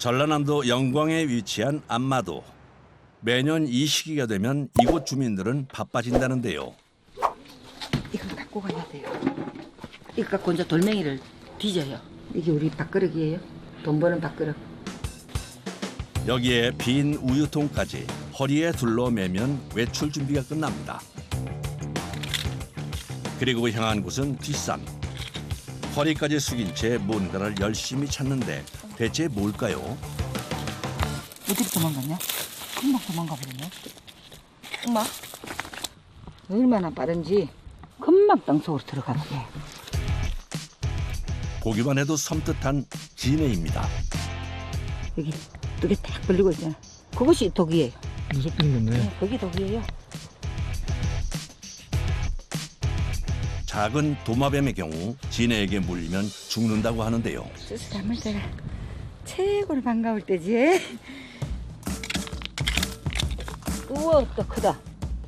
전라남도 영광에 위치한 안마도. 매년 이 시기가 되면 이곳 주민들은 바빠진다는데요. 이걸 갖고 가야 돼요. 이거 갖고 이제 돌멩이를 뒤져요. 이게 우리 밥그릇이에요. 돈 버는 밥그릇. 여기에 빈 우유통까지 허리에 둘러매면 외출 준비가 끝납니다. 그리고 향한 곳은 뒷산. 허리까지 숙인 채 뭔가를 열심히 찾는데 대체 뭘까요? 어디로 도망갔냐? 금방 도망가 버리네. 엄마, 얼마나 빠른지 금방 땅속으로 들어가네. 보기만 해도 섬뜩한 진해입니다. 여기 두 개 딱 벌리고 있잖아. 그것이 독이에요. 무섭게 생겼네. 네, 거기 독이에요. 작은 도마뱀의 경우 진해에게 물리면 죽는다고 하는데요. 수수 담을 때가 최고로 반가울 때지. 우와, 또 크다.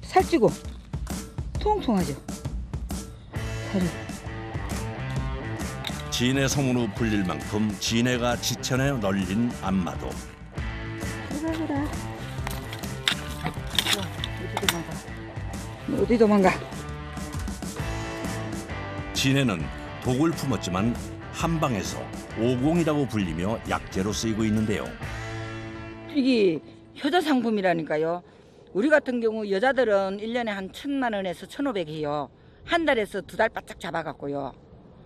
살찌고 통통하죠. 살이. 진해 성으로 불릴 만큼 진해가 지천에 널린 안마도. 그래. 어디 도망가? 어디 도망가? 진해는 독을 품었지만 한방에서 오공이라고 불리며 약재로 쓰이고 있는데요. 이게 효자 상품이라니까요. 우리 같은 경우 여자들은 1년에 한 1,000만 원에서 1,500 해요. 한 달에서 2달 바짝 잡아갖고요.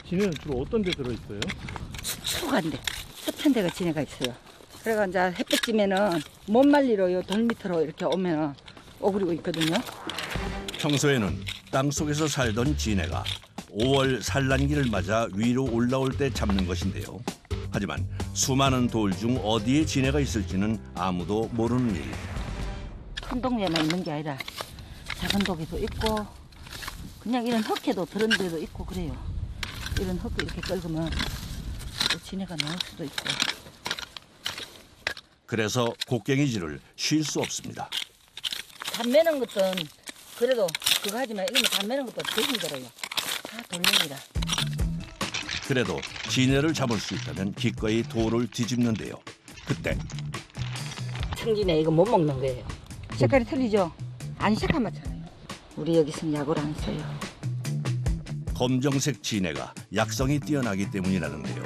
진해는 주로 어떤 데 들어있어요? 수간데 습한 데가 진해가 있어요. 그래가 이제 햇빛 찌면은 못 말리러요. 돌 밑으로 이렇게 오면은 오그리고 있거든요. 평소에는 땅속에서 살던 진해가 5월 산란기를 맞아 위로 올라올 때 잡는 것인데요. 하지만 수많은 돌 중 어디에 진해가 있을지는 아무도 모르는 일. 큰 동네에만 있는 게 아니라 작은 독에도 있고 그냥 이런 흙에도 들은 데도 있고 그래요. 이런 흙도 이렇게 긁으면 또 진해가 나올 수도 있고. 그래서 곡괭이질을 쉴 수 없습니다. 담매는 것은 그래도 그거 하지만 이거 담매는 것도 되게 힘들어요. 다 돌멩이라. 그래도 진해를 잡을 수 있다면 기꺼이 돌을 뒤집는데요. 그때 청진해 이거 못 먹는 거예요. 색깔이 틀리죠? 안 새까맣잖아요. 우리 여기서는 약을 안 써요. 검정색 진해가 약성이 뛰어나기 때문이라는데요.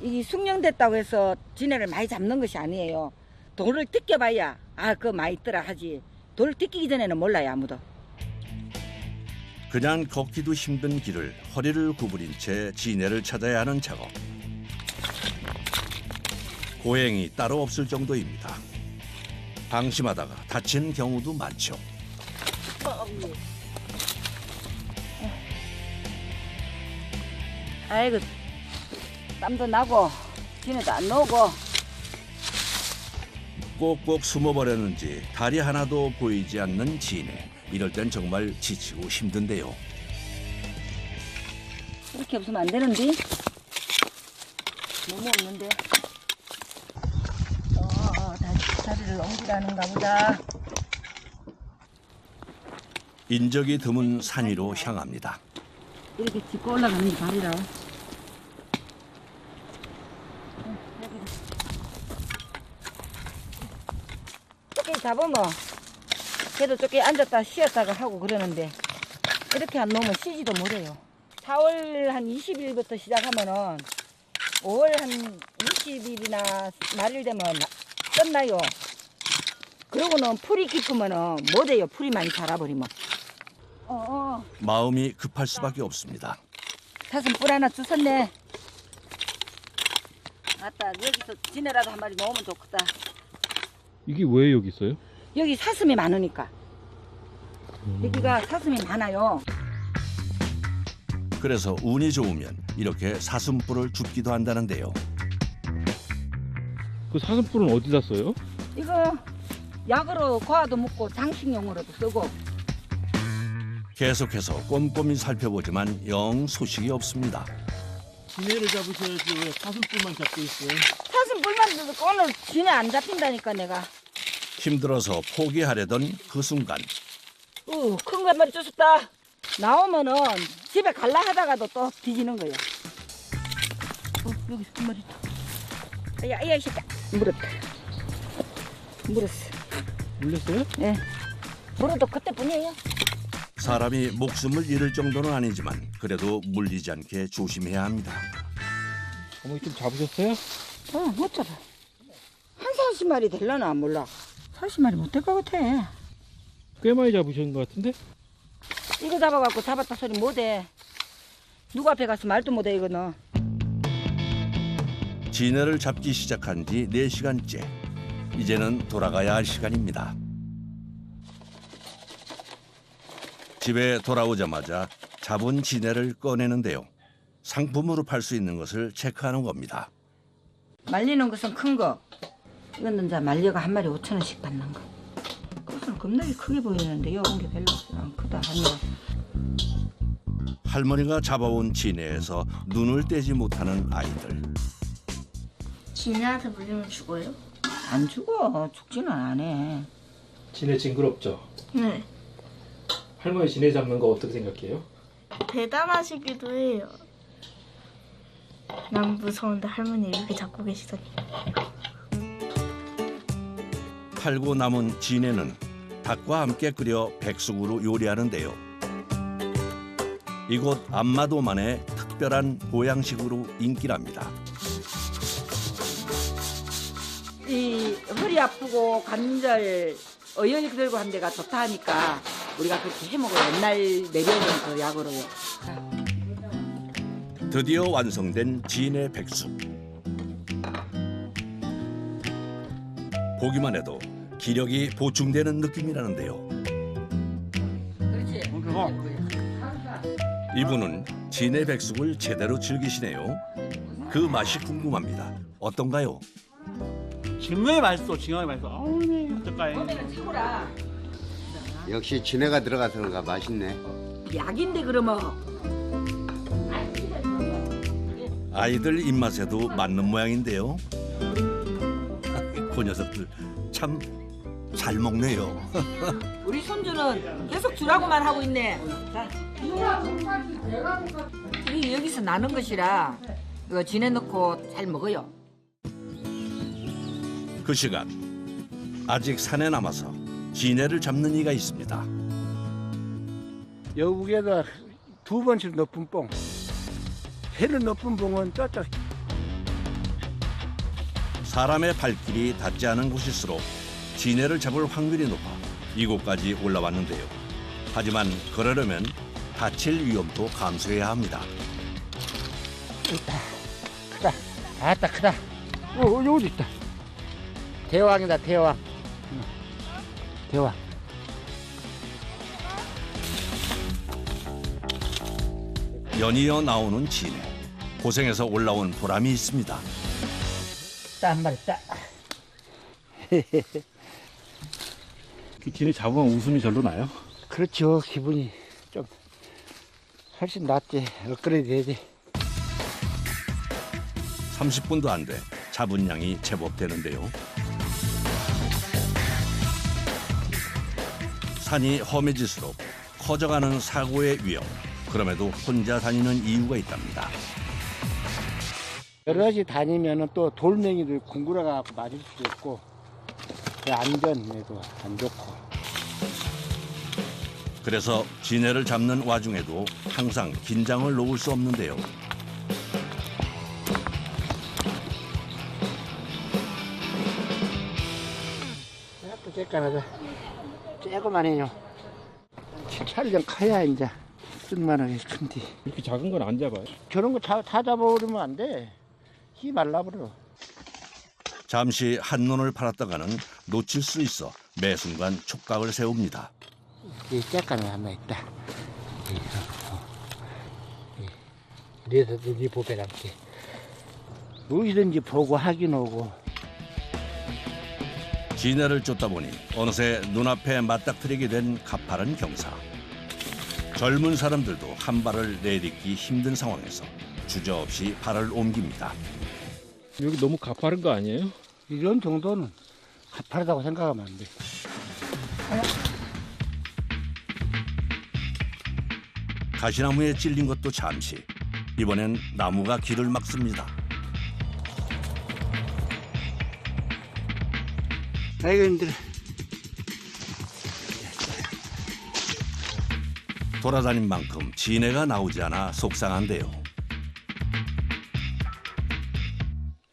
이게 숙련됐다고 해서 진해를 많이 잡는 것이 아니에요. 돌을 뜯겨봐야 그거 많이 있더라 하지. 돌을 뜯기기 전에는 몰라요 아무도. 그냥 걷기도 힘든 길을 허리를 구부린 채 진해를 찾아야 하는 작업. 고행이 따로 없을 정도입니다. 방심하다가 다친 경우도 많죠. 아이고 땀도 나고 진해도 안 나오고. 꼭꼭 숨어버렸는지 다리 하나도 보이지 않는 진해. 이럴 땐 정말 지치고 힘든데요. 이렇게 없으면 안 되는데. 너무 없는데. 다리를 옮기라는가 보다. 인적이 드문 산 위로 향합니다. 이렇게 짚고 올라가는 게 다리라. 쪼개 잡으면 그래도 쪼개 앉았다 쉬었다가 하고 그러는데 이렇게 안 놓으면 쉬지도 못해요. 4월 한 20일부터 시작하면은 5월 한 20일이나 말일 되면 끝나요. 그러고는 풀이 깊으면은 못해요. 풀이 많이 자라버리면. 마음이 급할 수밖에 없습니다. 사슴 뿔 하나 주웠네. 맞다. 여기서 지네라도 한 마리 넣으면 좋겠다. 이게 왜 여기 있어요? 여기 사슴이 많으니까. 여기가 사슴이 많아요. 그래서 운이 좋으면 이렇게 사슴뿔을 줍기도 한다는데요. 그 사슴뿔은 어디다 써요? 이거 약으로 과도 먹고 장식용으로도 쓰고. 계속해서 꼼꼼히 살펴보지만 영 소식이 없습니다. 진해를 잡으셔야지 왜 사슴뿔만 잡고 있어요? 사슴 뿔만 들고 오늘 지네 안 잡힌다니까 내가. 힘들어서 포기하려던 그 순간 큰 거 한 마리 쫓았다. 나오면은 집에 갈라 하다가도 또 뒤지는 거예요. 여기 한 마리 있다. 야, 이 새끼. 물었다. 물었어. 물렸어요? 예. 물어도 그때뿐이에요. 사람이 목숨을 잃을 정도는 아니지만 그래도 물리지 않게 조심해야 합니다. 어머니 좀 잡으셨어요? 못 잡아. 한 40마리 될라나 몰라. 40마리 못 될 것 같아. 꽤 많이 잡으신 것 같은데? 이거 잡아갖고 잡았다 소리 못해. 누구 앞에 가서 말도 못해 이거는. 진해를 잡기 시작한 지 4시간째. 이제는 돌아가야 할 시간입니다. 집에 돌아오자마자 잡은 진해를 꺼내는데요. 상품으로 팔 수 있는 것을 체크하는 겁니다. 말리는 것은 큰 거. 이거는 이제 말려가 한 마리 5,000원씩 받는 거. 그것은 겁나게 크게 보이는데 요런 게 별로 안 크다 하니까. 할머니가 잡아온 진해에서 눈을 떼지 못하는 아이들. 진해한테 물리면 죽어요? 안 죽어. 죽지는 안 해. 진해 징그럽죠? 네. 할머니 진해 잡는 거 어떻게 생각해요? 대단하시기도 해요. 난 무서운데 할머니 이렇게 잡고 계시다니. 팔고 남은 진해는 닭과 함께 끓여 백숙으로 요리하는데요. 이곳 안마도만의 특별한 보양식으로 인기랍니다. 이 허리 아프고 관절 어연이 들고 한 데가 좋다 하니까 우리가 그렇게 해먹어요. 옛날 내려오는 그 약으로요. 드디어 완성된 진해 백숙. 보기만 해도 기력이 보충되는 느낌이라는데요. 그렇지. 이분은 진해 백숙을 제대로 즐기시네요. 그 맛이 궁금합니다. 어떤가요? 징어에 맛있어, 징어에 맛있어. 아우, 네, 어떨까요? 그러면 최고라. 역시 진해가 들어가서 그런가 맛있네. 약인데 그러면. 아이들 입맛에도 맞는 모양인데요. 그 녀석들 참 잘 먹네요. 우리 손주는 계속 주라고만 하고 있네. 자. 이 여기서 나는 것이라 이거 지내 넣고 잘 먹어요. 그 시간 아직 산에 남아서 진해를 잡는 이가 있습니다. 여북에다 2번씩 높은 뽕. 회를 높은 뽕은 저쪽. 사람의 발길이 닿지 않은 곳일수록 진해를 잡을 확률이 높아 이곳까지 올라왔는데요. 하지만 그러려면 다칠 위험도 감수해야 합니다. 크다. 아따 크다. 여기 있다. 대왕이다 대왕. 대왕. 연이어 나오는 진해. 고생해서 올라온 보람이 있습니다. 한 마리 따. 진해 잡으면 웃음이 절로 나요? 그렇죠. 기분이 좀 훨씬 낫지. 업그레이드 해야지. 30분도 안 돼 잡은 양이 제법 되는데요. 산이 험해질수록 커져가는 사고의 위험. 그럼에도 혼자 다니는 이유가 있답니다. 여럿이 다니면은 또 돌멩이들 궁굴어가고 맞을 수도 있고 안전에도 안 좋고. 그래서 진해를 잡는 와중에도 항상 긴장을 놓을 수 없는데요. 또 쬐까나다. 쬐고만 해요. 7년 커야 이제 쓸만하게 큰디. 이렇게 작은 건 안 잡아요? 저런 거 다 잡아버리면 안 돼. 희 말라버려. 잠시 한눈을 팔았다가는 놓칠 수 있어 매 순간 촉각을 세웁니다. 이 쬐까나 하나 있다. 이래서 네 보배 남게. 어디든지 보고 확인하고. 진해를 쫓다 보니 어느새 눈앞에 맞닥뜨리게 된 가파른 경사. 젊은 사람들도 한 발을 내딛기 힘든 상황에서 주저없이 발을 옮깁니다. 여기 너무 가파른 거 아니에요? 이런 정도는 가파르다고 생각하면 안 돼. 가시나무에 찔린 것도 잠시. 이번엔 나무가 길을 막습니다. 아이고 힘들어. 돌아다닌 만큼 진해가 나오지 않아 속상한데요.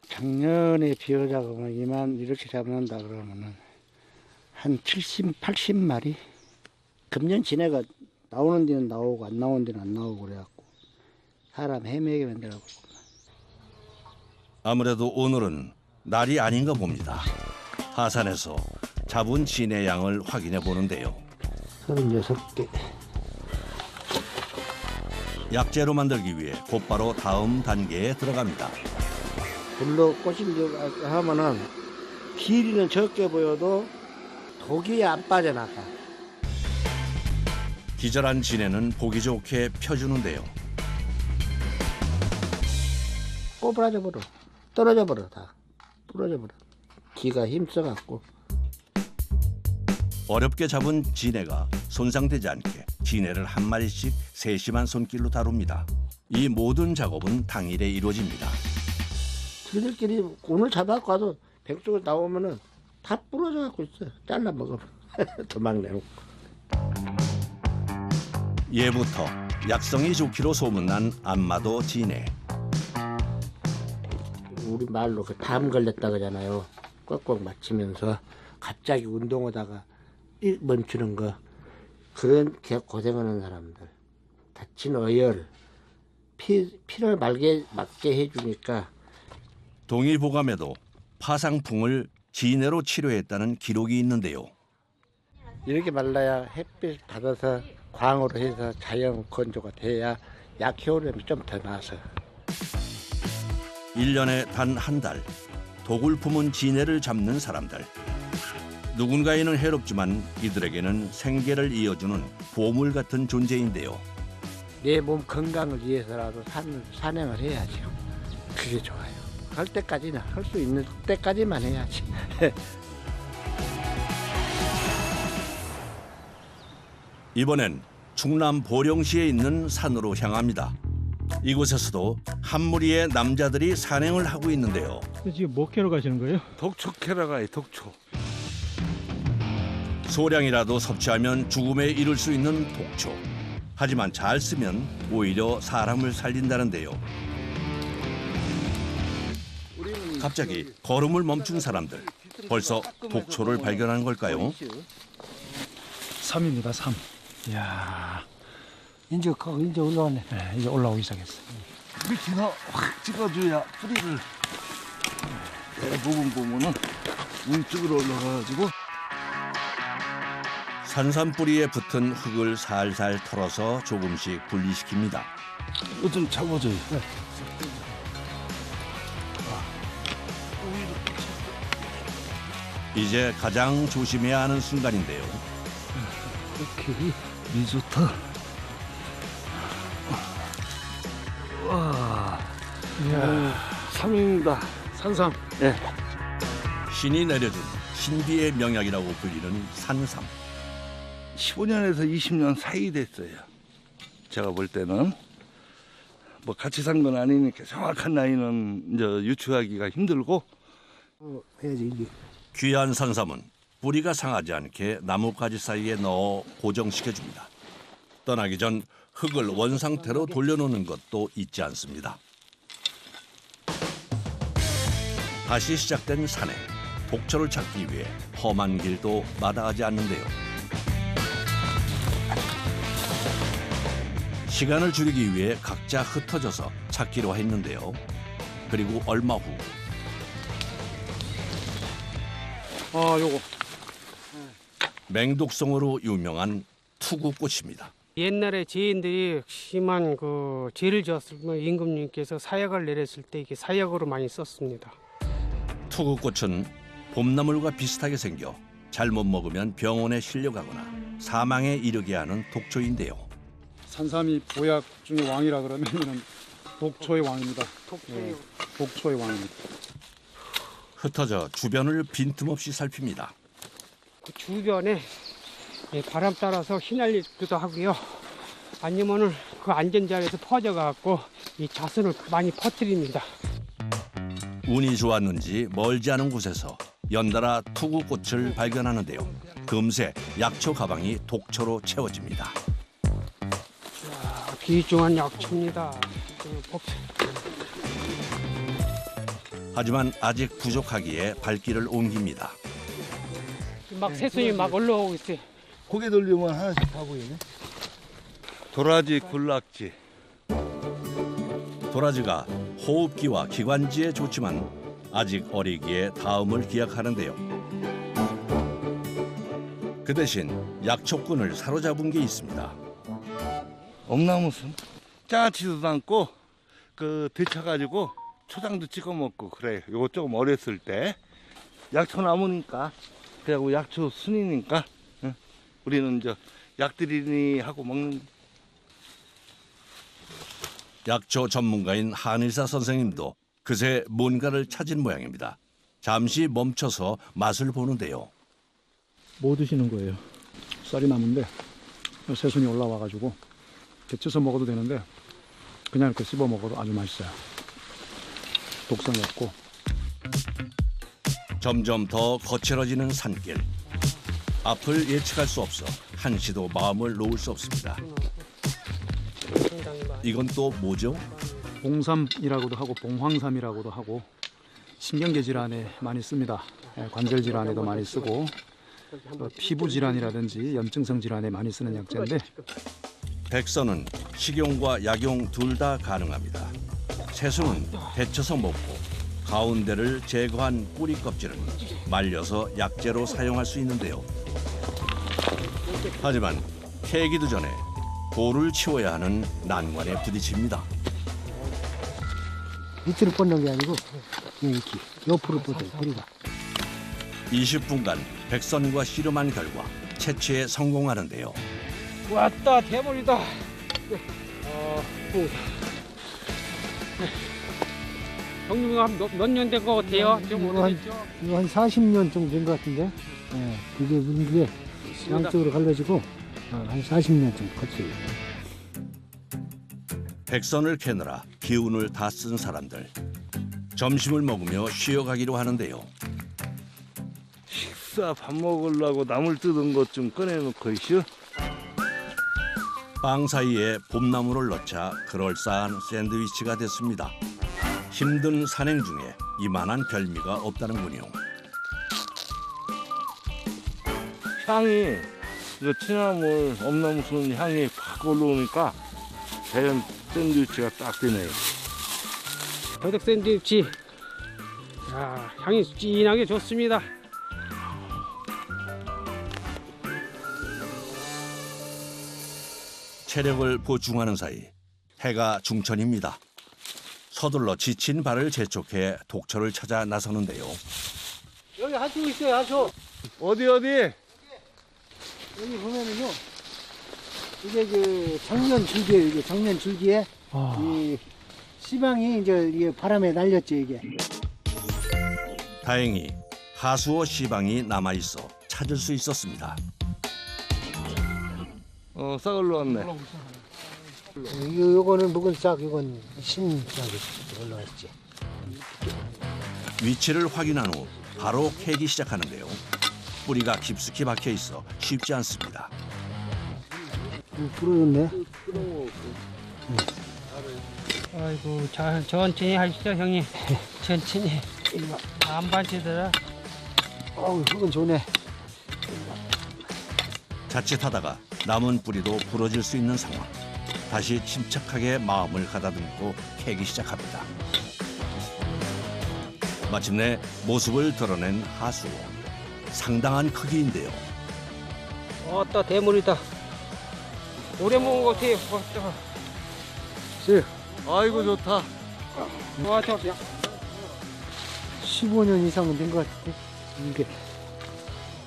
작년에 비어 작업하기만 이렇게 잡는다 그러면은 한 70, 80마리. 금년 진해가 나오는 데는 나오고 안 나오는 데는 안 나오고 그래갖고 사람 헤매게 만들어갖고. 아무래도 오늘은 날이 아닌가 봅니다. 하산에서 잡은 진해 양을 확인해 보는데요. 36개. 약재로 만들기 위해 곧바로 다음 단계에 들어갑니다. 불로 꼬신다고 하면은 길이는 적게 보여도 독이 안 빠져나가. 기절한 진해는 보기 좋게 펴주는데요. 꼬부라져 버려. 떨어져 버려 다. 부러져 버려. 기가 힘써갖고. 어렵게 잡은 진해가 손상되지 않게 진해를 한 마리씩 세심한 손길로 다룹니다. 이 모든 작업은 당일에 이루어집니다. 저희들끼리 오늘 잡아갖고 와도 백쪽을 나오면은 다 부러져갖고 있어. 잘라 먹어. 도망 내놓고. 예부터 약성이 좋기로 소문난 안마도 진해. 우리 말로 그 담 걸렸다 그러잖아요. 꽉꽉 맞추면서 갑자기 운동하다가 멈추는 거. 그런 고생하는 사람들. 다친 어혈. 피를 맞게 해주니까. 동일보감에도 파상풍을 진해로 치료했다는 기록이 있는데요. 이렇게 말라야 햇빛 받아서 광으로 해서 자연 건조가 돼야 약 효력이 좀 더 나서. 1년에 단 한 달 독을 품은 진해를 잡는 사람들. 누군가에는 해롭지만 이들에게는 생계를 이어주는 보물 같은 존재인데요. 내 몸 건강을 위해서라도 산행을 해야죠. 그게 좋아요. 할 때까지는 할 수 있는 때까지만 해야지. 이번엔 충남 보령시에 있는 산으로 향합니다. 이곳에서도 한 무리의 남자들이 산행을 하고 있는데요. 지금 뭐 캐러 가시는 거예요? 독초 캐러 가요, 독초. 소량이라도 섭취하면 죽음에 이를 수 있는 독초. 하지만 잘 쓰면 오히려 사람을 살린다는데요. 갑자기 걸음을 멈춘 사람들. 벌써 독초를 발견한 걸까요? 3입니다, 3. 이야, 이제 올라왔네. 네, 이제 올라오기 시작했어. 밑에서 확 찍어줘야 뿌리를 부분 보면은 위쪽으로 올라가가지고 산삼 뿌리에 붙은 흙을 살살 털어서 조금씩 분리시킵니다. 이거 좀 잡아줘요. 이제 가장 조심해야 하는 순간인데요. 오케이, 리조트. 와, 이야, 3입니다. 산삼. 예. 신이 내려준 신비의 명약이라고 불리는 산삼. 15년에서 20년 사이 됐어요. 제가 볼 때는 뭐 같이 산 건 아니니까 정확한 나이는 이제 유추하기가 힘들고. 해야지 이제. 귀한 산삼은 뿌리가 상하지 않게 나뭇가지 사이에 넣어 고정시켜줍니다. 떠나기 전 흙을 원상태로 돌려놓는 것도 잊지 않습니다. 다시 시작된 산행. 독초를 찾기 위해 험한 길도 마다하지 않는데요. 시간을 줄이기 위해 각자 흩어져서 찾기로 했는데요. 그리고 얼마 후 요거. 맹독성으로 유명한 투구꽃입니다. 옛날에 지인들이 심한 죄를 지었을 때 임금님께서 사약을 내렸을 때 이게 사약으로 많이 썼습니다. 투구꽃은 봄나물과 비슷하게 생겨 잘못 먹으면 병원에 실려가거나 사망에 이르게 하는 독초인데요. 산삼이 보약 중에 왕이라 그러면은 독초의 왕입니다. 독초의 왕입니다. 흩어져 주변을 빈틈없이 살핍니다. 그 주변에 바람 따라서 휘날리기도 하고요. 아니면은 그 안전 자리에서 퍼져갖고 이 자선을 많이 퍼뜨립니다. 운이 좋았는지 멀지 않은 곳에서 연달아 투구꽃을 발견하는데요. 금세 약초 가방이 독초로 채워집니다. 귀중한 약초입니다. 하지만 아직 부족하기에 발길을 옮깁니다. 막 새순이 막 올라오고 있어요. 고개 돌리면 하나씩 다 보이네. 도라지, 굴락지. 도라지가 호흡기와 기관지에 좋지만 아직 어리기에 다음을 기약하는데요. 그 대신 약초꾼을 사로잡은 게 있습니다. 엄나무순 짜지도 않고 데쳐가지고 초장도 찍어 먹고 그래. 요거 조금 어렸을 때 약초 나무니까 그리고 약초 순이니까 응? 우리는 약들이니 하고 먹는. 약초 전문가인 한의사 선생님도 그새 뭔가를 찾은 모양입니다. 잠시 멈춰서 맛을 보는데요. 뭐 드시는 거예요? 쌀이 나무인데 새순이 올라와가지고 데쳐서 먹어도 되는데 그냥 이렇게 씹어 먹어도 아주 맛있어요. 독성이 없고. 점점 더 거칠어지는 산길. 앞을 예측할 수 없어 한시도 마음을 놓을 수 없습니다. 이건 또 뭐죠? 봉삼이라고도 하고 봉황삼이라고도 하고 신경계 질환에 많이 씁니다. 관절 질환에도 많이 쓰고 피부 질환이라든지 염증성 질환에 많이 쓰는 약재인데 백선은 식용과 약용 둘 다 가능합니다. 채소는 데쳐서 먹고 가운데를 제거한 뿌리 껍질은 말려서 약재로 사용할 수 있는데요. 하지만 캐기도 전에 돌을 치워야 하는 난관에 부딪힙니다. 밑으로 뻗는 게 아니고 이렇게 옆으로 뻗어요. 뿌리가. 20분간 백선과 씨름한 결과 채취에 성공하는데요. 왔다 대물이다. 형님 몇 년 된 거 같아요? 좀 오래됐죠? 이거 한 40년 정도 된 것 같은데 그게 문제 양쪽으로 갈라지고 한 40년 정도 컸어요. 백선을 캐느라 기운을 다 쓴 사람들. 점심을 먹으며 쉬어가기로 하는데요. 식사 밥 먹으려고 나물 뜯은 것 좀 꺼내놓고 있슈. 빵 사이에 봄나물을 넣자 그럴싸한 샌드위치가 됐습니다. 힘든 산행 중에 이만한 별미가 없다는군요. 향이 이거 취나물, 엄나무순 향이 확 올라오니까 자연 샌드위치가 딱 되네요. 더덕 샌드위치. 야, 향이 진하게 좋습니다. 체력을 보충하는 사이 해가 중천입니다. 서둘러 지친 발을 재촉해 독초를 찾아 나서는데요. 여기 하수 있어요, 하수. 어디? 여기 보면은요 이게 그 정년 줄기예요. 이게 정년 줄기에 이 씨방이 이제 바람에 날렸죠 이게. 다행히 하수어 씨방이 남아 있어 찾을 수 있었습니다. 싹 올라왔네. 요거는 묵은 싹, 이건 신싹이 올라왔지. 위치를 확인한 후 바로 캐기 시작하는데요. 뿌리가 깊숙이 박혀 있어 쉽지 않습니다. 부러졌네. 아이고, 천천히 하시죠, 형님. 천천히. 안 반치더라. 어우, 흙은 좋네. 자칫하다가 남은 뿌리도 부러질 수 있는 상황. 다시 침착하게 마음을 가다듬고 캐기 시작합니다. 마침내 모습을 드러낸 하수어. 상당한 크기인데요. 왔다 대물이다. 오래 먹은 것 같아요. 왔다. 아이고 좋다. 왔다. 15년 이상은 된 것 같은데. 이게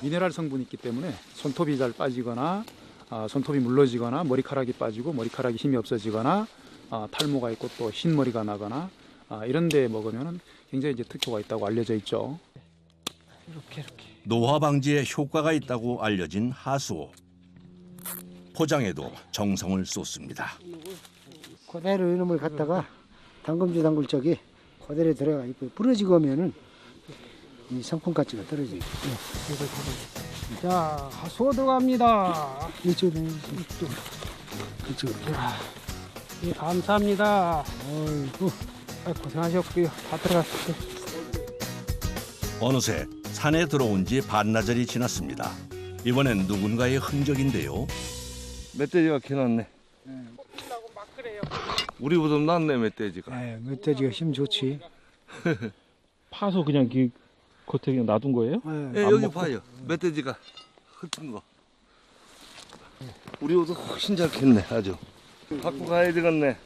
미네랄 성분이 있기 때문에 손톱이 잘 빠지거나 손톱이 물러지거나 머리카락이 빠지고 머리카락이 힘이 없어지거나 탈모가 있고 또 흰머리가 나거나 이런 데 먹으면 굉장히 이제 특효가 있다고 알려져 있죠. 이렇게. 노화 방지에 효과가 있다고 알려진 하수오. 포장에도 정성을 쏟습니다. 그대로 이놈을 갖다가 담금주 담글 적이 그대로 들어가 있고 부러지고 하면은 이 성품 가치가 떨어지죠. 자, 소 들어갑니다. 이쪽으로 이쪽으로. 예, 감사합니다. 고생하셨고요. 다 들어갔어요. 어느새 산에 들어온 지 반나절이 지났습니다. 이번엔 누군가의 흔적인데요. 멧돼지가 캐놨네. 우리보다 낫네 멧돼지가. 네, 멧돼지가 힘 좋지. 파서 그냥 겉에 그냥 놔둔 거예요? 네. 예, 여기 봐요. 멧돼지가 흩은 거. 우리보다 훨씬 잘 캤네 아주. 갖고 가야 되겠네.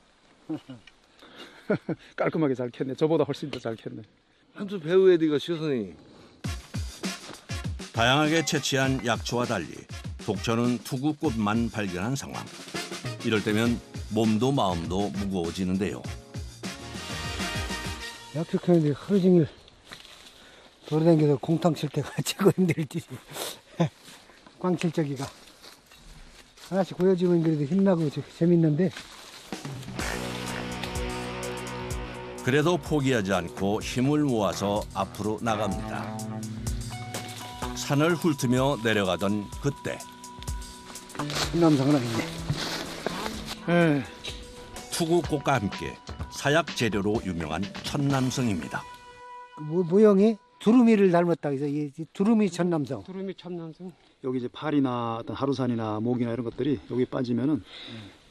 깔끔하게 잘 캤네. 저보다 훨씬 더 잘 캤네. 한수 배워야 되겠어 선생님. 다양하게 채취한 약초와 달리 독초는 투구꽃만 발견한 상황. 이럴 때면 몸도 마음도 무거워지는데요. 약초 캐는데 하루 종일 돌아다니면서 공탕 칠 때가 최고 힘들지. 꽝칠 적이가. 하나씩 보여주면 그래도 힘나고 재밌는데. 그래도 포기하지 않고 힘을 모아서 앞으로 나갑니다. 산을 훑으며 내려가던 그때 남성은 아니네. 예. 투구꽃과 함께 사약 재료로 유명한 천남성입니다. 모형이 두루미를 닮았다. 그래서 이 두루미 천남성. 두루미 참남성. 여기 이제 파리나 어떤 하루산이나 모기나 이런 것들이 여기 빠지면은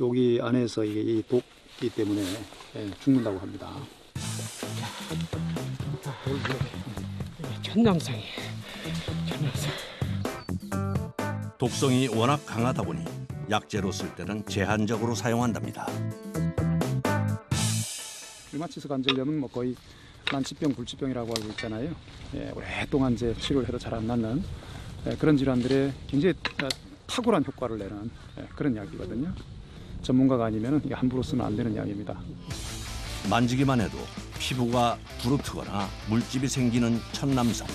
여기 안에서 이게 이 독이 때문에 죽는다고 합니다. 천남성이. 천남성. 독성이 워낙 강하다 보니 약재로 쓸 때는 제한적으로 사용한답니다. 류마티스 관절염은 뭐 거의 난치병, 불치병이라고 알고 있잖아요. 예, 오랫동안 이제 치료를 해도 잘 안 낫는 그런 질환들에 굉장히 탁월한 효과를 내는 그런 약이거든요. 전문가가 아니면 이게 함부로 쓰면 안 되는 약입니다. 만지기만 해도 피부가 부르트거나 물집이 생기는 천남성.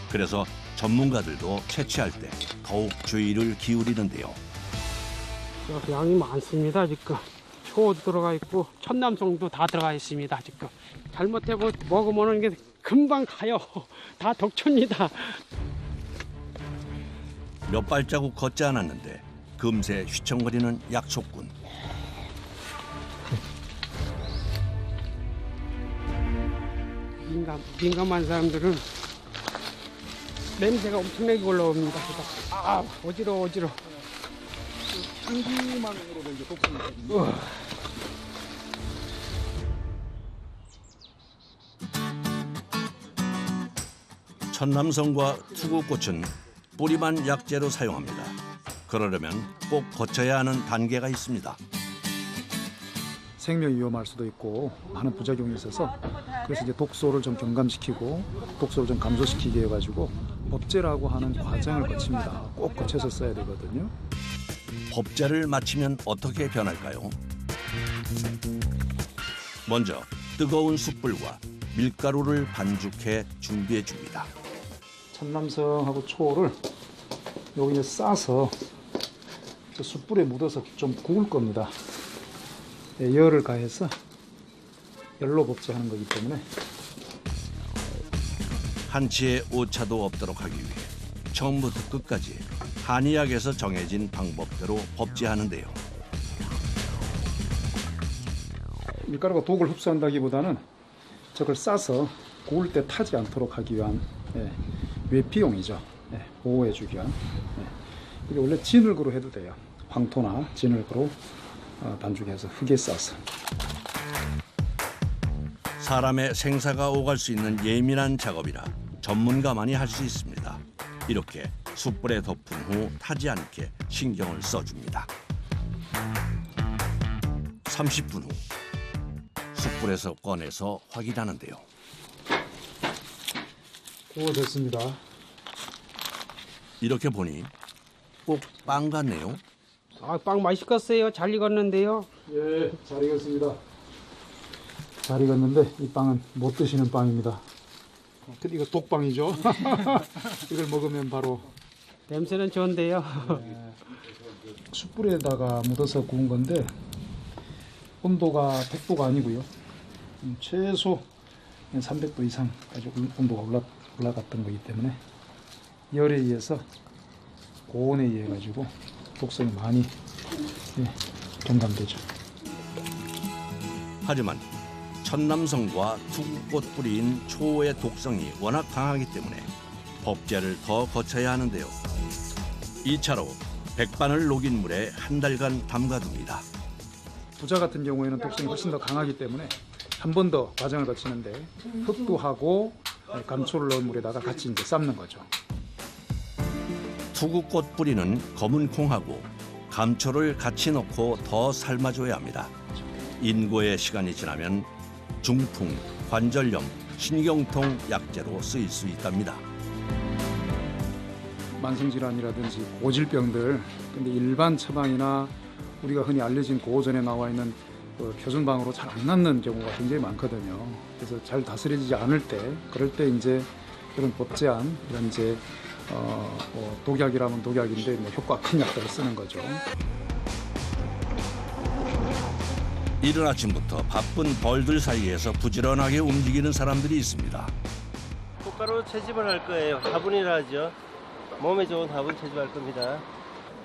그래서 전문가들도 채취할 때 더욱 주의를 기울이는데요. 양이 많습니다, 지금. 초 들어가 있고 천남성도 다 들어가 있습니다, 지금. 잘못해 먹으면 이게 금방 가요. 다 독초입니다. 몇 발자국 걷지 않았는데 금세 휘청거리는 약초꾼. 민감한 사람들은 냄새가 엄청나게 올라옵니다. 아, 어지러워. 향기만으로도 이제 독성이 있거든요. 천남성과 투구꽃은 뿌리만 약재로 사용합니다. 그러려면 꼭 거쳐야 하는 단계가 있습니다. 생명이 위험할 수도 있고 많은 부작용이 있어서 그래서 이제 독소를 좀 경감시키고 독소를 좀 감소시키게 해가지고 법제라고 하는 과정을 거칩니다. 꼭 거쳐서 써야 되거든요. 법제를 마치면 어떻게 변할까요? 먼저 뜨거운 숯불과 밀가루를 반죽해 준비해 줍니다. 천남성하고 초를 여기 이제 싸서 숯불에 묻어서 좀 구울 겁니다. 열을 가해서 열로 법제하는 거기 때문에 한치의 오차도 없도록 하기 위해 처음부터 끝까지 한의학에서 정해진 방법대로 법제하는데요. 밀가루가 독을 흡수한다기보다는 저걸 싸서 구울 때 타지 않도록 하기 위한 외피용이죠. 보호해주기 위한. 이게 원래 진흙으로 해도 돼요. 황토나 진흙으로 반죽해서 흙에 싸서. 사람의 생사가 오갈 수 있는 예민한 작업이라 전문가만이 할 수 있습니다. 이렇게 숯불에 덮은 후 타지 않게 신경을 써줍니다. 30분 후 숯불에서 꺼내서 확인하는데요. 구워졌습니다. 이렇게 보니 꼭 빵 같네요. 아, 빵 맛있겠어요. 잘 익었는데요. 예, 잘 익었습니다. 잘 익었는데 이 빵은 못 드시는 빵입니다. 근데 이거 독빵이죠. 이걸 먹으면 바로 냄새는 좋은데요. 숯불에다가 묻어서 구운 건데 온도가 100도가 아니고요. 최소 300도 이상까지 온도가 올라갔던 거기 때문에 열에 의해서 고온에 의해 가지고 독성이 많이 동감되죠. 하지만 천남성과 투구꽃 뿌리인 초의 독성이 워낙 강하기 때문에 법제를 더 거쳐야 하는데요. 2차로 백반을 녹인 물에 한 달간 담가둡니다. 부자 같은 경우에는 독성이 훨씬 더 강하기 때문에 한 번 더 과정을 거치는데 흑두하고 감초를 넣은 물에다가 같이 이제 삶는 거죠. 투구꽃 뿌리는 검은 콩하고 감초를 같이 넣고 더 삶아줘야 합니다. 인고의 시간이 지나면 중풍, 관절염, 신경통 약재로 쓰일 수 있답니다. 만성질환이라든지 고질병들, 근데 일반 처방이나 우리가 흔히 알려진 고전에 나와 있는 표준방으로 잘 안 낫는 경우가 굉장히 많거든요. 그래서 잘 다스려지지 않을 때, 그럴 때 이제 이런 법제한 이런 이제 독약이라면 독약인데 효과 큰 약들을 쓰는 거죠. 이른 아침부터 바쁜 벌들 사이에서 부지런하게 움직이는 사람들이 있습니다. 꽃가루 채집을 할 거예요. 화분이라 하죠. 몸에 좋은 화분 채집할 겁니다.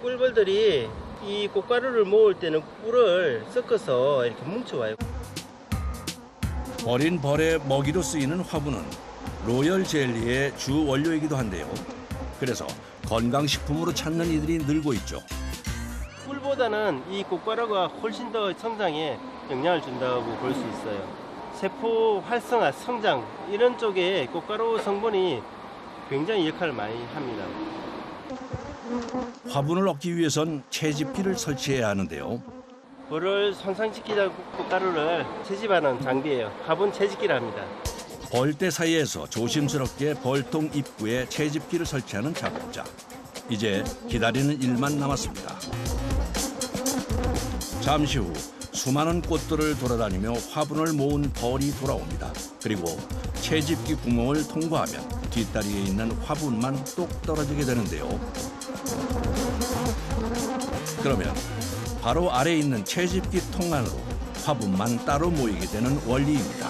꿀벌들이 이 꽃가루를 모을 때는 꿀을 섞어서 이렇게 뭉쳐와요. 버린 벌의 먹이로 쓰이는 화분은 로열 젤리의 주 원료이기도 한데요. 그래서 건강식품으로 찾는 이들이 늘고 있죠. 꿀보다는 이 꽃가루가 훨씬 더 성장에 영향을 준다고 볼 수 있어요. 세포 활성화, 성장 이런 쪽에 꽃가루 성분이 굉장히 역할을 많이 합니다. 화분을 얻기 위해선 채집기를 설치해야 하는데요. 벌을 손상시키자 꽃가루를 채집하는 장비예요. 화분 채집기를 합니다. 벌떼 사이에서 조심스럽게 벌통 입구에 채집기를 설치하는 작업자. 이제 기다리는 일만 남았습니다. 잠시 후 수많은 꽃들을 돌아다니며 화분을 모은 벌이 돌아옵니다. 그리고 채집기 구멍을 통과하면 뒷다리에 있는 화분만 똑 떨어지게 되는데요. 그러면 바로 아래에 있는 채집기 통 안으로 화분만 따로 모이게 되는 원리입니다.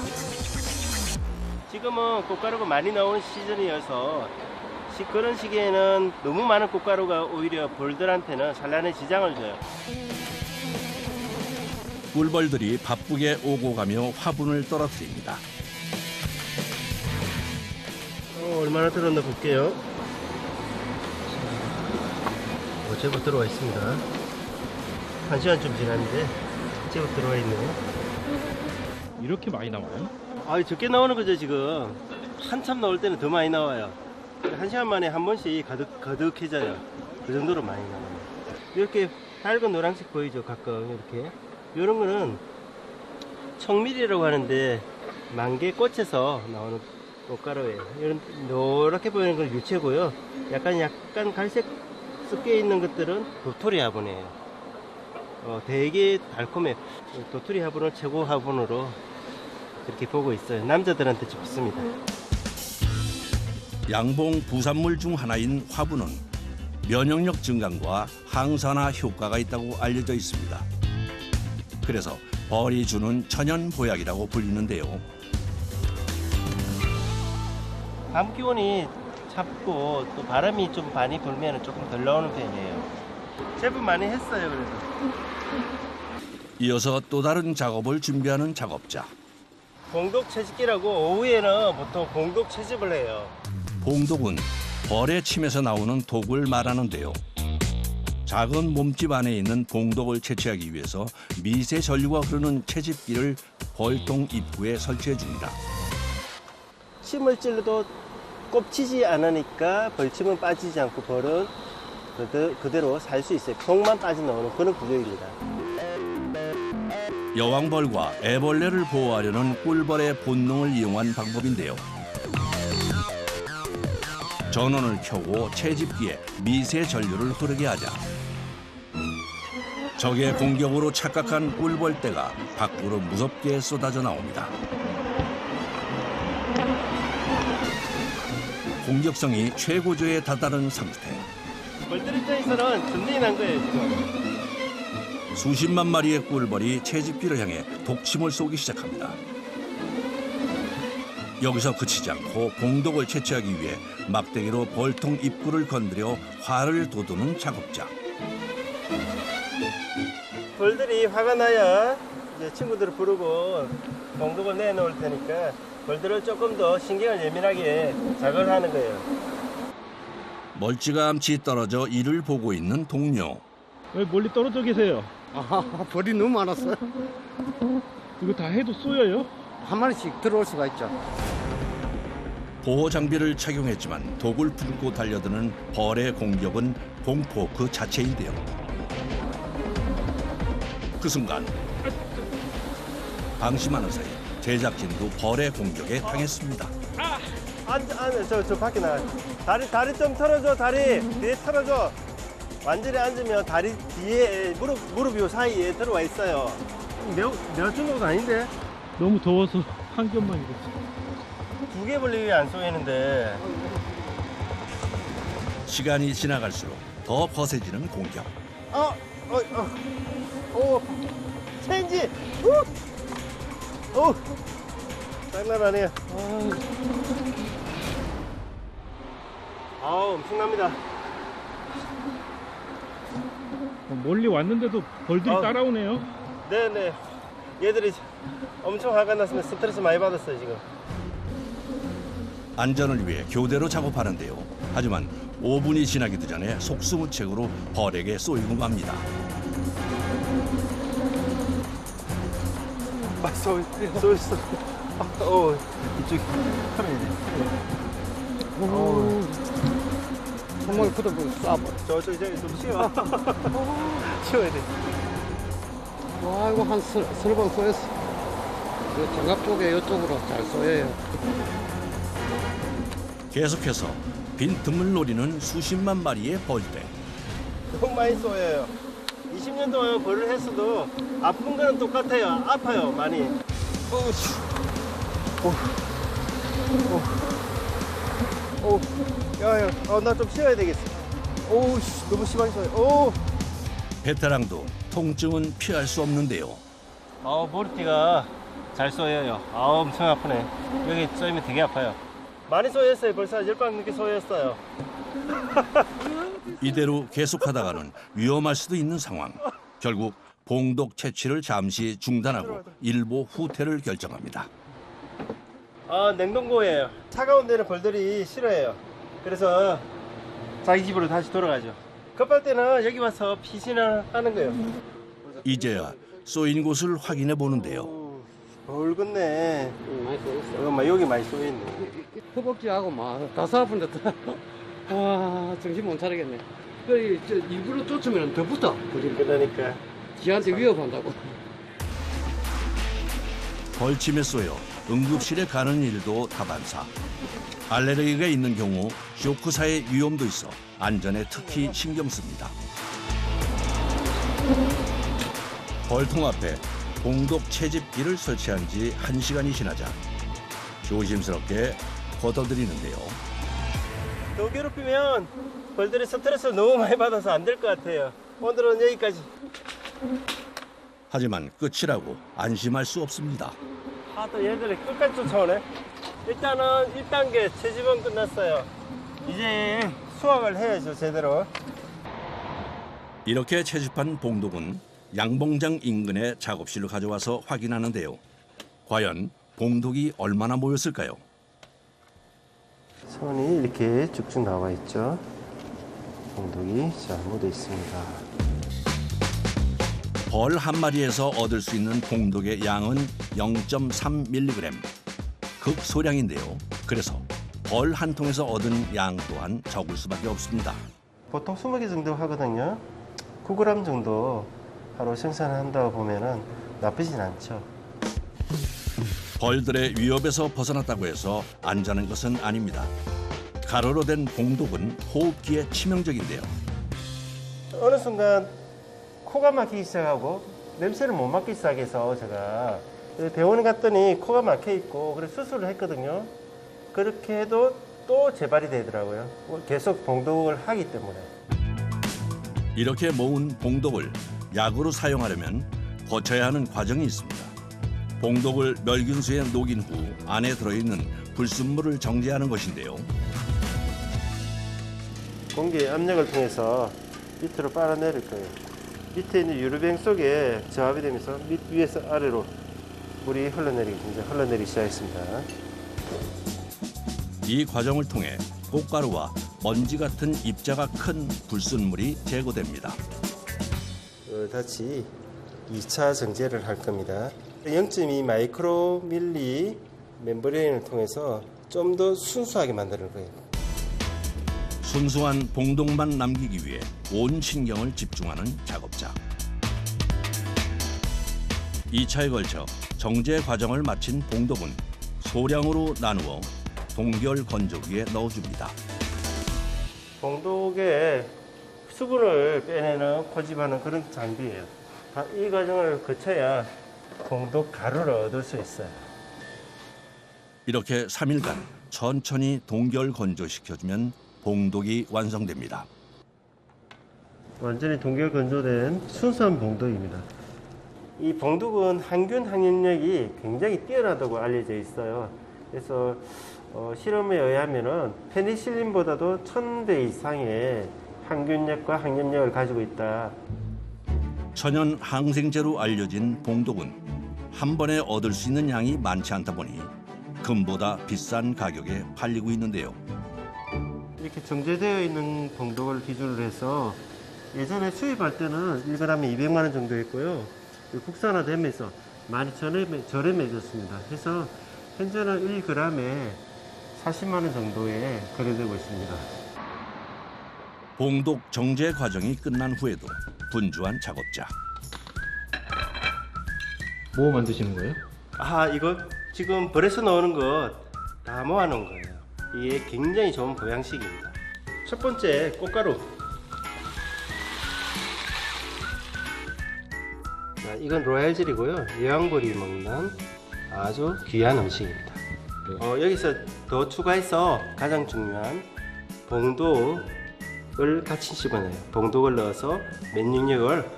지금은 꽃가루가 많이 나오는 시즌이어서 그런 시기에는 너무 많은 꽃가루가 오히려 벌들한테는 산란에 지장을 줘요. 꿀벌들이 바쁘게 오고 가며 화분을 떨어뜨립니다. 얼마나 들었나 볼게요. 제법 들어와 있습니다. 1시간 좀 지났는데 제법 들어와 있네요. 이렇게 많이 나와요? 적게 나오는 거죠 지금. 한참 나올 때는 더 많이 나와요. 1시간 만에 한 번씩 가득해져요. 그 정도로 많이 나와요. 이렇게 밝은 노란색 보이죠 가끔 이렇게. 이런 거는 청밀이라고 하는데 만개꽃에서 나오는 꽃가루예요. 이런 노랗게 보이는 건 유채고요. 약간 갈색 섞여 있는 것들은 도토리 화분이에요. 되게 달콤해요. 도토리 화분을 최고 화분으로 이렇게 보고 있어요. 남자들한테 좋습니다. 양봉 부산물 중 하나인 화분은 면역력 증강과 항산화 효과가 있다고 알려져 있습니다. 그래서 벌이 주는 천연 보약이라고 불리는데요. 밤 기온이 찹고 또 바람이 좀 많이 불면 조금 덜 나오는 편이에요. 제법 많이 했어요 그래도. 이어서 또 다른 작업을 준비하는 작업자. 봉독 채집기라고 오후에는 보통 봉독 채집을 해요. 봉독은 벌의 침에서 나오는 독을 말하는데요. 작은 몸집 안에 있는 봉독을 채취하기 위해서 미세 전류가 흐르는 채집기를 벌통 입구에 설치해 줍니다. 침을 찔러도 꼽치지 않으니까 벌침은 빠지지 않고 벌은 그대로 살 수 있어요. 독만 빠져나오는 그런 구조입니다. 여왕벌과 애벌레를 보호하려는 꿀벌의 본능을 이용한 방법인데요. 전원을 켜고 채집기에 미세 전류를 흐르게 하자 적의 공격으로 착각한 꿀벌떼가 밖으로 무섭게 쏟아져 나옵니다. 공격성이 최고조에 다다른 상태. 벌들 입장에서는 전쟁이 난 거예요 지금. 수십만 마리의 꿀벌이 채집기를 향해 독침을 쏘기 시작합니다. 여기서 그치지 않고 봉독을 채취하기 위해 막대기로 벌통 입구를 건드려 활을 돋우는 작업자. 벌들이 화가 나야 이제 친구들을 부르고 봉독을 내놓을 테니까 벌들을 조금 더 신경을 예민하게 작업을 하는 거예요. 멀찌감치 떨어져 이를 보고 있는 동료. 왜 멀리 떨어져 계세요? 아, 벌이 너무 많았어요. 이거 다 해도 쏘여요? 한 마리씩 들어올 수가 있죠. 보호 장비를 착용했지만 독을 품고 달려드는 벌의 공격은 공포 그 자체인데요. 그 순간 방심하는 사이 제작진도 벌의 공격에 당했습니다. 저 밖에 나가. 다리 좀 털어줘. 다리 뒤에 털어줘. 완전히 앉으면 다리 뒤에 무릎 요 사이에 들어와 있어요. 몇 정도가 아닌데? 너무 더워서 한 겹만 입었어. 2개 벌레 위에 안 쏘이는데. 시간이 지나갈수록 더 거세지는 공격. 체인지. 장난 아니에요. 엄청납니다. 멀리 왔는데도 벌들이 따라오네요. 네네. 얘들이 엄청 화가 났으면 스트레스 많이 받았어요 지금. 안전을 위해 교대로 작업하는데요. 하지만 5분이 지나기도 전에 속수무책으로 벌에게 쏘이고 맙니다. 쏘였어. 이쪽 털어야 돼. 손목에 붙어보고 쏴버려. 저기 좀 치워. 치워야 돼. 아이고, 한 3번 쏘였어. 그 장갑 쪽에 이쪽으로 잘 쏘여요. 계속해서 빈틈을 노리는 수십만 마리의 벌떼. 너무 많이 쏘여요. 20년 동안 벌을 했어도 아픈 거는 똑같아요. 아파요 많이. 야야, 나 좀 쉬어야 되겠어. 너무 심하게 쏘여. 베테랑도 통증은 피할 수 없는데요. 머리띠가 잘 쏘여요. 엄청 아프네. 여기 쏘이면 되게 아파요. 많이 쏘였어요. 벌써 10방 넘게 쏘였어요. 이대로 계속하다가는 위험할 수도 있는 상황. 결국 봉독 채취를 잠시 중단하고 일보 후퇴를 결정합니다. 냉동고예요. 차가운 데는 벌들이 싫어해요. 그래서 자기 집으로 다시 돌아가죠. 급할 때는 여기 와서 피신을 하는 거예요. 이제야 쏘인 곳을 확인해 보는데요. 붉었네. 많이 쏘였어. 여기 많이 쏘였네. 허벅지하고 막 가슴 아픈 데도. 와, 정신 못 차리겠네. 일부러 쫓으면 더 붙어. 그러니까. 지한테 위협한다고. 벌침에 쏘여 응급실에 가는 일도 다반사. 알레르기가 있는 경우 쇼크사의 위험도 있어 안전에 특히 신경 씁니다. 벌통 앞에 봉독 채집기를 설치한 지 1시간이 지나자 조심스럽게 걷어들이는데요. 더 괴롭히면 벌들이 스트레스를 너무 많이 받아서 안 될 것 같아요. 오늘은 여기까지. 하지만 끝이라고 안심할 수 없습니다. 또 얘들이 끝까지 쫓아오네. 일단은 1단계 채집은 끝났어요. 이제 수확을 해야죠, 제대로. 이렇게 채집한 봉독은 양봉장 인근의 작업실로 가져와서 확인하는데요. 과연 봉독이 얼마나 모였을까요? 선이 이렇게 쭉쭉 나와 있죠. 봉독이 잘 묻어 있습니다. 벌 한 마리에서 얻을 수 있는 봉독의 양은 0.3mg. 극소량인데요. 그래서 벌 한 통에서 얻은 양 또한 적을 수밖에 없습니다. 보통 20개 정도 하거든요. 9g 정도 하루 생산한다고 보면은 나쁘진 않죠. 벌들의 위협에서 벗어났다고 해서 안전한 것은 아닙니다. 가루로 된 봉독은 호흡기에 치명적인데요. 어느 순간 코가 막히기 시작하고 냄새를 못 맡기 시작해서 제가 병원에 갔더니 코가 막혀 있고 그래서 수술을 했거든요. 그렇게 해도 또 재발이 되더라고요. 계속 봉독을 하기 때문에. 이렇게 모은 봉독을 약으로 사용하려면 거쳐야 하는 과정이 있습니다. 봉독을 멸균수에 녹인 후 안에 들어있는 불순물을 정제하는 것인데요. 공기 압력을 통해서 밑으로 빨아내릴 거예요. 밑에 있는 유리병 속에 저압이 되면서 위에서 아래로 물이 흘러내리기 시작했습니다. 이 과정을 통해 꽃가루와 먼지 같은 입자가 큰 불순물이 제거됩니다. 다시 2차 정제를 할 겁니다. 0.2 마이크로밀리 멤브레인을 통해서 좀 더 순수하게 만드는 거예요. 순수한 봉독만 남기기 위해 온 신경을 집중하는 작업자. 2차에 걸쳐 정제 과정을 마친 봉독은 소량으로 나누어 동결 건조기에 넣어줍니다. 봉독에 수분을 빼내는 포집하는 그런 장비예요. 이 과정을 거쳐야 봉독 가루를 얻을 수 있어요. 이렇게 3일간 천천히 동결 건조시켜주면 봉독이 완성됩니다. 완전히 동결 건조된 순수한 봉독입니다. 이 봉독은 항균 항염력이 굉장히 뛰어나다고 알려져 있어요. 그래서 실험에 의하면은 페니실린보다도 1000배 이상의 항균력과 항염력을 가지고 있다. 천연 항생제로 알려진 봉독은 한 번에 얻을 수 있는 양이 많지 않다 보니 금보다 비싼 가격에 팔리고 있는데요. 이렇게 정제되어 있는 봉독을 기준으로 해서 예전에 수입할 때는 1g에 200만 원 정도였고요. 국산화되면서 많이 저렴해졌습니다. 그래서 현재는 1g에 40만 원 정도에 거래되고 있습니다. 봉독 정제 과정이 끝난 후에도 분주한 작업자. 뭐 만드시는 거예요? 이거 지금 벌에서 나오는 것 다 모아놓은 거예요. 이게 굉장히 좋은 보양식입니다. 첫 번째 꽃가루. 자, 이건 로얄젤이고요. 여왕벌이 먹는 아주 귀한 음식입니다. 여기서 더 추가해서 가장 중요한 봉독을 같이 집어넣어요. 봉독을 넣어서 면역력을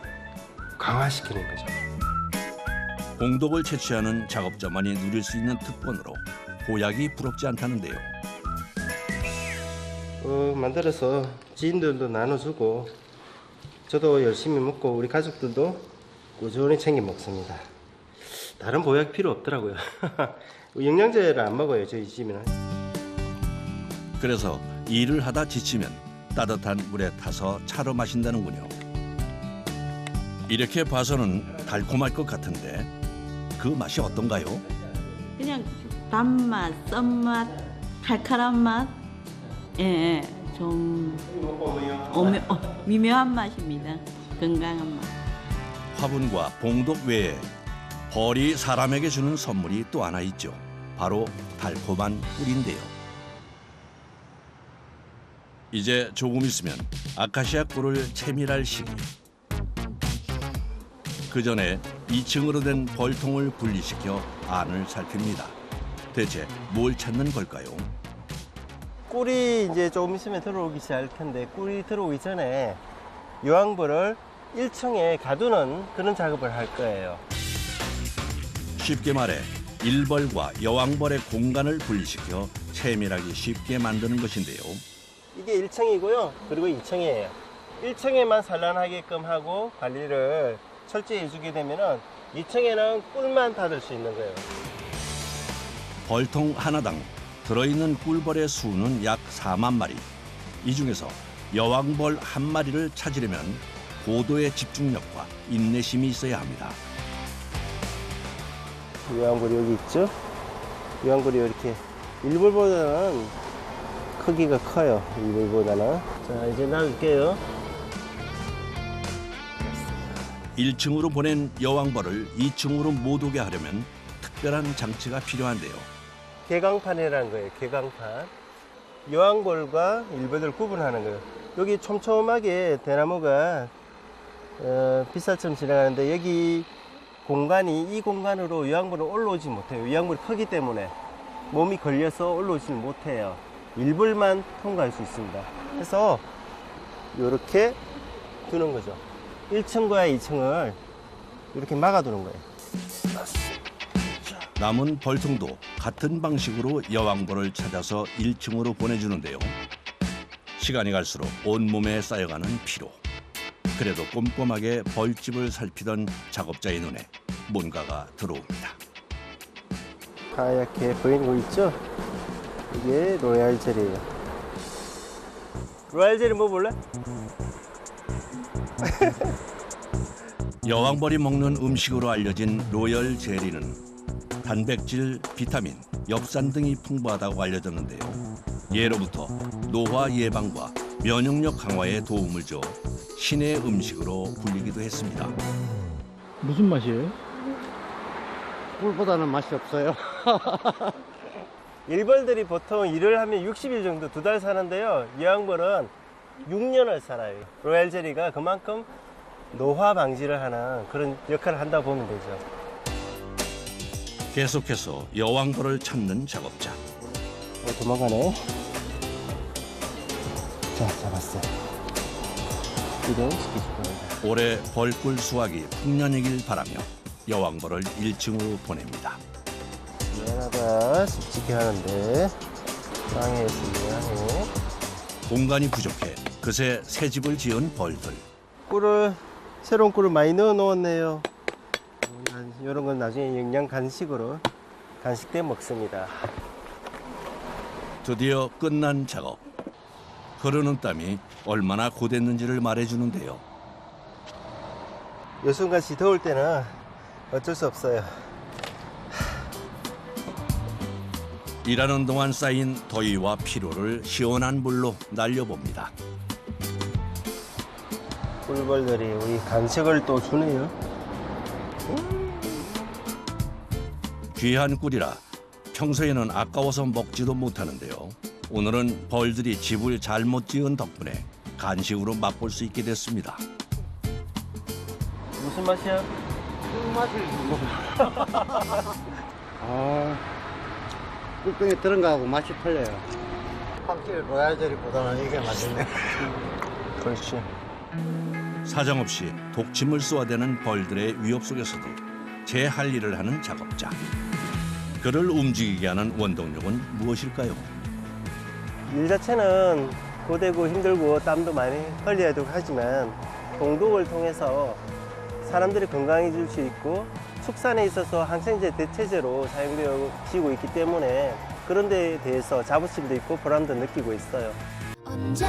강화시키는 거죠. 봉독을 채취하는 작업자만이 누릴 수 있는 특권으로 보약이 부럽지 않다는데요. 만들어서 지인들도 나눠주고 저도 열심히 먹고 우리 가족들도 꾸준히 챙겨 먹습니다. 다른 보약 필요 없더라고요. 영양제를 안 먹어요, 저희 집에는. 그래서 일을 하다 지치면 따뜻한 물에 타서 차로 마신다는군요. 이렇게 봐서는 달콤할 것 같은데 그 맛이 어떤가요? 그냥 단맛, 썬맛, 칼칼한 맛, 좀 미묘한 맛입니다. 건강한 맛. 화분과 봉독 외에 벌이 사람에게 주는 선물이 또 하나 있죠. 바로 달콤한 꿀인데요. 이제 조금 있으면 아카시아 꿀을 채밀할 시기. 그 전에 2층으로 된 벌통을 분리시켜 안을 살핍니다. 대체 뭘 찾는 걸까요? 꿀이 이제 조금 있으면 들어오기 시작할 텐데 꿀이 들어오기 전에 여왕벌을 1층에 가두는 그런 작업을 할 거예요. 쉽게 말해 일벌과 여왕벌의 공간을 분리시켜 채밀하기 쉽게 만드는 것인데요. 이게 1층이고요. 그리고 2층이에요. 1층에만 산란하게끔 하고 관리를 철저히 해주게 되면은 2층에는 꿀만 닫을 수 있는 거예요. 벌통 하나당 들어있는 꿀벌의 수는 약 4만 마리. 이 중에서 여왕벌 한 마리를 찾으려면 고도의 집중력과 인내심이 있어야 합니다. 여왕벌이 여기 있죠? 여왕벌이 이렇게 일벌보다는 크기가 커요. 일벌보다는. 자, 이제 놔둘게요. 1층으로 보낸 여왕벌을 2층으로 못 오게 하려면 특별한 장치가 필요한데요. 개강판이라는 거예요. 개강판. 여왕벌과 일벌을 구분하는 거예요. 여기 촘촘하게 대나무가 빗살처럼 지나가는데 여기 공간이 이 공간으로 여왕벌은 올라오지 못해요. 여왕벌이 크기 때문에 몸이 걸려서 올라오지 못해요. 일벌만 통과할 수 있습니다. 그래서 이렇게 두는 거죠. 1층과 2층을 이렇게 막아두는 거예요. 남은 벌통도 같은 방식으로 여왕벌을 찾아서 1층으로 보내주는데요. 시간이 갈수록 온몸에 쌓여가는 피로. 그래도 꼼꼼하게 벌집을 살피던 작업자의 눈에 뭔가가 들어옵니다. 하얗게 보이는 거 있죠? 이게 로얄 젤이에요. 로얄 젤이 뭐 볼래? 여왕벌이 먹는 음식으로 알려진 로열 젤리는 단백질, 비타민, 엽산 등이 풍부하다고 알려졌는데요. 예로부터 노화 예방과 면역력 강화에 도움을 줘 신의 음식으로 불리기도 했습니다. 무슨 맛이에요? 꿀보다는 맛이 없어요. 일벌들이 보통 일을 하면 60일 정도 2달 사는데요. 여왕벌은 6년을 살아요. 로얄 젤리가 그만큼 노화 방지를 하는 그런 역할을 한다고 보면 되죠. 계속해서 여왕벌을 찾는 작업자. 도망가네. 자, 잡았어요. 이동시키실 겁니다. 올해 벌꿀 수확이 풍년이길 바라며 여왕벌을 1층으로 보냅니다. 미안하다. 습지게 하는데 땅에 있으면 공간이 부족해 그새 새 집을 지은 벌들. 새로운 꿀을 많이 넣어 놓았네요. 이런 건 나중에 영양 간식으로 간식 때 먹습니다. 드디어 끝난 작업. 흐르는 땀이 얼마나 고됐는지를 말해주는데요. 요즘같이 더울 때는 어쩔 수 없어요. 일하는 동안 쌓인 더위와 피로를 시원한 물로 날려봅니다. 꿀벌들이 우리 간식을 또 주네요. 귀한 꿀이라 평소에는 아까워서 먹지도 못하는데요. 오늘은 벌들이 집을 잘못 지은 덕분에 간식으로 맛볼 수 있게 됐습니다. 무슨 맛이야? 꿀병에 들은 거하고 맛이 틀려요. 확실히 로얄젤리보다는 이게 맛있네. 그렇지. 사정없이 독침을 쏘아대는 벌들의 위협 속에서도 제 할 일을 하는 작업자. 그를 움직이게 하는 원동력은 무엇일까요? 일 자체는 고되고 힘들고 땀도 많이 흘려야 되고 하지만 동독을 통해서 사람들이 건강해질 수 있고 축산에 있어서 항생제 대체제로 사용되고 있기 때문에 그런 데에 대해서 자부심도 있고 보람도 느끼고 있어요. 언제